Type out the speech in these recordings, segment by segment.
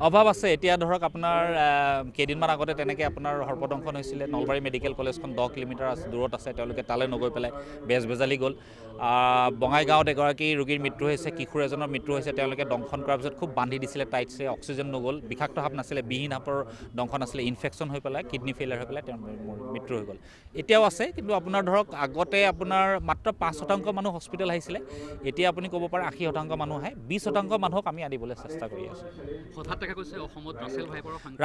অভাৱ আছে এতিয়া ধৰক আপোনাৰ কেইদিনমান আগতে তেনেকৈ আপোনাৰ সৰ্পদংশন হৈছিলে নলবাৰী মেডিকেল কলেজখন 10 কিলোমিটাৰ দূৰত আছে তেওঁলোকে তালৈ নগৈ পেলাই বেজবেজালি গ'ল বঙাইগাঁৱত এগৰাকী ৰোগীৰ মৃত্যু হৈছে কিশোৰ এজনৰ মৃত্যু হৈছে তেওঁলোকে দংশন কৰাৰ পিছত খুব বান্ধি দিছিলে টাইটছে অক্সিজেন নগ'ল বিষাক্ত সাপ নাছিলে বিহীন সাপৰ দংশন আছিলে ইনফেকশ্যন হৈ পেলাই কিডনি ফেইলাৰ হৈ পেলাই তেওঁৰ মৃত্যু হৈ গ'ল এতিয়াও আছে কিন্তু আপোনাৰ ধৰক আগতে আপোনাৰ মাত্ৰ 5% মানুহ হস্পিটেল আহিছিলে এতিয়া আপুনি ক'ব পাৰে 80% মানুহ আহে 20% মানুহক আমি আনিবলৈ চেষ্টা কৰি আছোঁ হঠাৎ দেখা গৈছে অসমত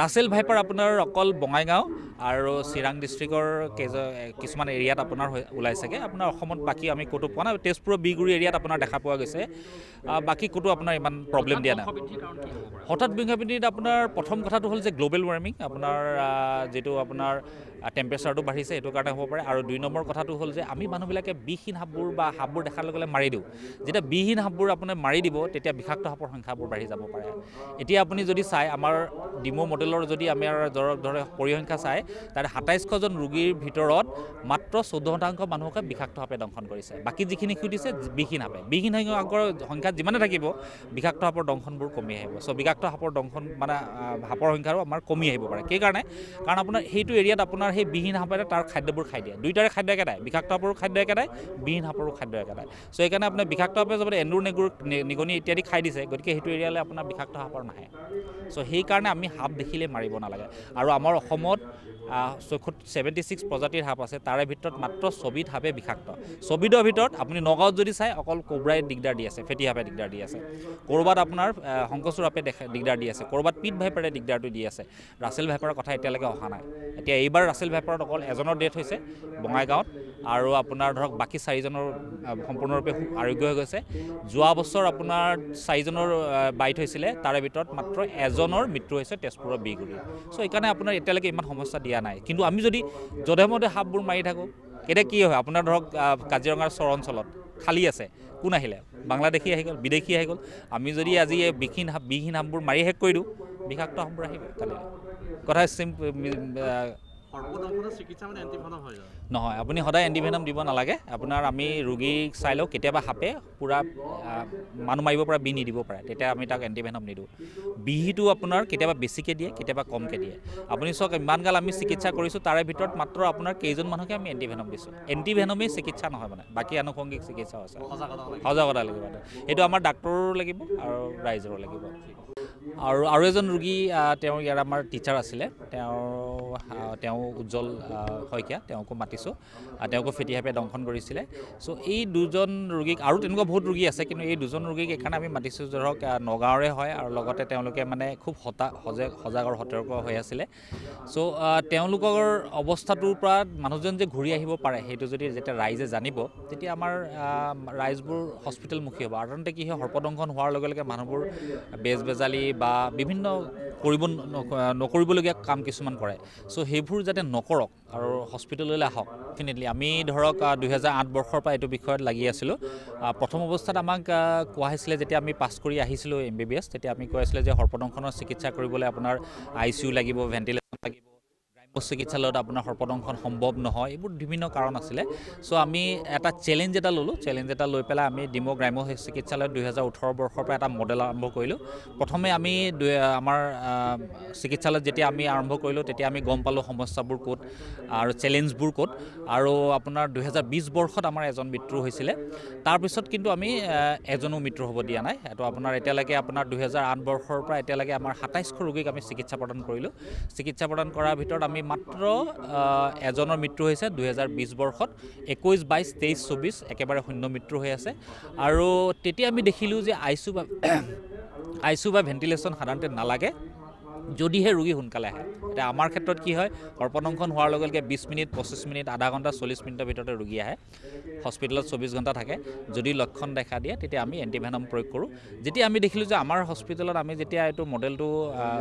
ৰাছেল ভাইপাৰ আপোনাৰ অকল বঙাইগাঁও আৰু চিৰাং ডিষ্ট্ৰিক্টৰ কিছুমান এৰিয়াত আপোনাৰ ওলাইছেগৈ আপোনাৰ অসমত বাকী আমি ক'তো পোৱা নাই তেজপুৰৰ বিগুৰি এৰিয়াত আপোনাৰ দেখা পোৱা গৈছে বাকী ক'তো আপোনাৰ ইমান প্ৰব্লেম দিয়া নাই হঠাৎ বৃদ্ধিত আপোনাৰ প্ৰথম কথাটো হ'ল যে গ্ল'বেল ৱাৰ্মিং আপোনাৰ যিটো আপোনাৰ টেম্পাৰেচাৰটো বাঢ়িছে সেইটো কাৰণে হ'ব পাৰে আৰু 2 নম্বৰ কথাটো হ'ল যে আমি মানুহবিলাকে বিষহীন সাপবোৰ বা সাপবোৰ দেখাৰ লগে লগে মাৰি দিওঁ যেতিয়া বিষহীন সাপবোৰ আপুনি মাৰি দিব তেতিয়া বিষাক্ত সাপৰ সংখ্যাবোৰ বাঢ়ি যাব পাৰে এতিয়া আপুনি যদি চাই আমাৰ ডিমো মডেলৰ যদি আমাৰ ধৰক পৰিসংখ্যা চাই তাৰে 27জন ৰোগীৰ ভিতৰত মাত্ৰ 14% মানুহকে বিষাক্ত সাপে দংশন কৰিছে বাকী যিখিনি সুধিছে বিষহীন সাপে বিষহীন সাপৰ সংখ্যা যিমানে থাকিব বিষাক্ত সাপৰ দংশনবোৰ কমি আহিব চ' বিষাক্ত সাপৰ দংশন মানে সাপৰ সংখ্যাও আমাৰ কমি আহিব পাৰে সেইকাৰণে কাৰণ আপোনাৰ সেইটো এৰিয়াত আপোনাৰ সেই বিহীন সাপেৰে তাৰ খাদ্যবোৰ খাই দিয়ে দুইটাৰে খাদ্য একেটাই বিষাক্ত সাপৰো খাদ্য একেটাই বিহীন সাপৰো খাদ্য একেটাই চ' সেইকাৰণে আপোনাৰ বিষাক্ত সাপে যদি এন্দুৰ নেগুৰ নিগনি ইত্যাদি খাই দিছে গতিকে সেইটো এৰিয়ালৈ আপোনাৰ বিষাক্ত সাপৰ নাহে চ' সেইকাৰণে আমি সাপ দেখিলে মাৰিব নালাগে আৰু আমাৰ অসমত 76 প্ৰজাতিৰ সাপ আছে তাৰে ভিতৰত মাত্ৰ 20 সাপে বিষাক্ত 20ৰ ভিতৰত আপুনি নগাঁৱত যদি চাই অকল কোব্ৰাই দিগদাৰ দি আছে ফেটি সাপে দিগদাৰ দি আছে ক'ৰবাত আপোনাৰ শংকচুৰ সাপে দিগদাৰ দি আছে ক'ৰবাত পিট ভাইপাৰে দিগদাৰটো দি আছে ৰাছেল ভাইপাৰৰ কথা এতিয়ালৈকে অহা নাই এতিয়া এইবাৰ ৰাছেল ভাইপাৰত অকল এজনৰ ডেথ হৈছে বঙাইগাঁৱত আৰু আপোনাৰ ধৰক বাকী 4জনৰ সম্পূৰ্ণৰূপে আৰোগ্য হৈ গৈছে যোৱা বছৰ আপোনাৰ 4জনৰ বাইট হৈছিলে তাৰে ভিতৰত মাত্ৰ এজনৰ মৃত্যু হৈছে তেজপুৰৰ বিগুৰি চ' সেইকাৰণে আপোনাৰ এতিয়ালৈকে ইমান সমস্যা দিয়া নাই কিন্তু আমি যদি যধে মধে সাপবোৰ মাৰি থাকোঁ এতিয়া কি হয় আপোনাৰ ধৰক কাজিৰঙাৰ চৰ অঞ্চলত খালী আছে কোন আহিলে বাংলাদেশী আহি গ'ল বিদেশী আহি গ'ল আমি যদি আজি এই বিষহীন সাপবোৰ মাৰি শেষ কৰি দিওঁ বিষাক্ত সাপবোৰ আহিব কালি কথা নহয় আপুনি সদায় এণ্টিভেনম দিব নালাগে আপোনাৰ আমি ৰোগীক চাই লওঁ কেতিয়াবা সাপে পূৰা মানুহ মাৰিব পৰা বিহ নিদিব পাৰে তেতিয়া আমি তাক এণ্টিভেনম নিদিওঁ বিহটো আপোনাৰ কেতিয়াবা বেছিকৈ দিয়ে কেতিয়াবা কমকৈ দিয়ে আপুনি চাওক ইমানগাল আমি চিকিৎসা কৰিছোঁ তাৰে ভিতৰত মাত্ৰ আপোনাৰ কেইজন মানুহকে আমি এণ্টিভেনম দিছোঁ এণ্টিভেনমেই চিকিৎসা নহয় মানে বাকী আনুষংগিক চিকিৎসাও আছে সজাগতা লাগিব সেইটো আমাৰ ডাক্তৰৰো লাগিব আৰু ৰাইজৰো লাগিব আৰু এজন ৰোগী তেওঁ ইয়াৰ আমাৰ টিচাৰ আছিলে তেওঁ উজ্জ্বল শইকীয়া তেওঁকো মাতিছোঁ তেওঁকো ফেটি সাপে দংশন কৰিছিলে চ' এই 2জন ৰোগীক আৰু তেনেকুৱা বহুত ৰোগী আছে কিন্তু এই 2জন ৰোগীক এইকাৰণে আমি মাতিছোঁ ধৰক নগাঁৱৰে হয় আৰু লগতে তেওঁলোকে মানে খুব সজাগ আৰু সতৰ্ক হৈ আছিলে চ' তেওঁলোকৰ অৱস্থাটোৰ পৰা মানুহজন যে ঘূৰি আহিব পাৰে সেইটো যদি যেতিয়া ৰাইজে জানিব তেতিয়া আমাৰ ৰাইজবোৰ হস্পিটেলমুখী হ'ব সাধাৰণতে কি হয় সৰ্পদংশন হোৱাৰ লগে লগে মানুহবোৰ বেজবেজালি বা বিভিন্ন নকৰিবলগীয়া কাম কিছুমান কৰে চ' সেইবোৰ যাতে নকৰক আৰু হস্পিটেললৈ আহক ডেফিনেটলি আমি ধৰক 2008 বৰ্ষৰ পৰা এইটো বিষয়ত লাগি আছিলোঁ প্ৰথম অৱস্থাত আমাক কোৱা হৈছিলে যেতিয়া আমি পাছ কৰি আহিছিলোঁ MBBS তেতিয়া আমি কৈ আছিলে যে সৰ্পদংশনৰ চিকিৎসা কৰিবলৈ আপোনাৰ ICU লাগিব ভেণ্টিলেশ্যন লাগিব চিকিৎসালয়ত আপোনাৰ সৰ্পদংশন সম্ভৱ নহয় এইবোৰ বিভিন্ন কাৰণ আছিলে চ' আমি এটা চেলেঞ্জ এটা ল'লোঁ চেলেঞ্জ এটা লৈ পেলাই আমি ডিমৌ গ্ৰাম্য চিকিৎসালয়ত 2018 বৰ্ষৰ পৰা এটা মডেল আৰম্ভ কৰিলোঁ প্ৰথমে আমি আমাৰ চিকিৎসালয়ত যেতিয়া আমি আৰম্ভ কৰিলোঁ তেতিয়া আমি গম পালোঁ সমস্যাবোৰ ক'ত আৰু চেলেঞ্জবোৰ ক'ত আৰু আপোনাৰ 2020 বৰ্ষত আমাৰ এজন মৃত্যু হৈছিলে তাৰপিছত কিন্তু আমি এজনো মৃত্যু হ'ব দিয়া নাই এইটো আপোনাৰ এতিয়ালৈকে আপোনাৰ 2008 বৰ্ষৰ পৰা এতিয়ালৈকে আমাৰ 27শ ৰোগীক আমি চিকিৎসা প্ৰদান কৰিলোঁ চিকিৎসা প্ৰদান কৰাৰ ভিতৰত আমি মাত্ৰ এজনৰ মৃত্যু হৈছে 2020 বৰ্ষত 21, 22, 23, 24 একেবাৰে শূন্য মৃত্যু হৈ আছে আৰু তেতিয়া আমি দেখিলোঁ যে ICU বা ভেণ্টিলেশ্যন সাধাৰণতে নালাগে যদিহে ৰোগী সোনকালে আহে এতিয়া আমাৰ ক্ষেত্ৰত কি হয় সৰ্পদংশন হোৱাৰ লগে লগে 20 মিনিট 25 মিনিট আধা ঘণ্টা 40 মিনিটৰ ভিতৰতে ৰোগী আহে হস্পিটেলত 24 ঘণ্টা থাকে যদি লক্ষণ দেখা দিয়ে তেতিয়া আমি এণ্টিভেনম প্ৰয়োগ কৰোঁ যেতিয়া আমি দেখিলোঁ যে আমাৰ হস্পিটেলত আমি যেতিয়া এইটো মডেলটো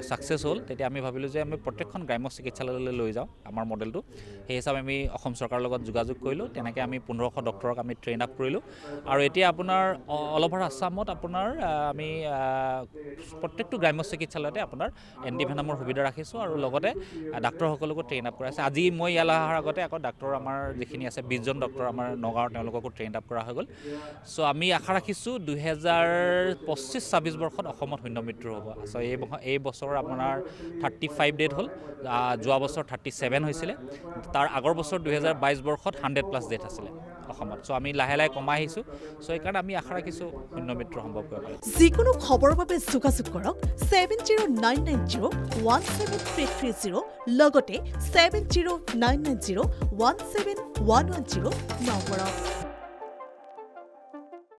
ছাকচেছ হ'ল তেতিয়া আমি ভাবিলোঁ যে আমি প্ৰত্যেকখন গ্ৰাম্য চিকিৎসালয়লৈ লৈ যাওঁ আমাৰ মডেলটো সেই হিচাপে আমি অসম চৰকাৰৰ লগত যোগাযোগ কৰিলোঁ তেনেকৈ আমি 1500 ডক্তৰক আমি ট্ৰেইন আপ কৰিলোঁ আৰু এতিয়া আপোনাৰ অল অভাৰ আছামত আপোনাৰ আমি প্ৰত্যেকটো গ্ৰাম্য চিকিৎসালয়তে আপোনাৰ এনডিভি নামৰ সুবিধা ৰাখিছোঁ আৰু লগতে ডাক্তৰসকলকো ট্ৰেইন আপ কৰা আছে আজি মই ইয়ালৈ অহাৰ আগতে আকৌ ডাক্তৰ আমাৰ যিখিনি আছে 20জন ডক্তৰ আমাৰ নগাঁৱৰ তেওঁলোককো ট্ৰেইন আপ কৰা হৈ গ'ল চ' আমি আশা ৰাখিছোঁ 2025-26 বৰ্ষত অসমত শূন্য মৃত্যু হ'ব চ' এই বছৰ আপোনাৰ 35 ডেথ হ'ল যোৱা বছৰ 37 হৈছিলে তাৰ আগৰ বছৰ 2022 বৰ্ষত 100+ ডেথ আছিলে অসমত চ' আমি লাহে লাহে কমাই আহিছোঁ চ' সেইকাৰণে আমি আশা ৰাখিছোঁ শূন্য মৃত্যু সম্ভৱ কৰিব পাৰে যিকোনো খবৰৰ বাবে যোগাযোগ কৰক 70990173330 লগতে 70990171110 নম্বৰত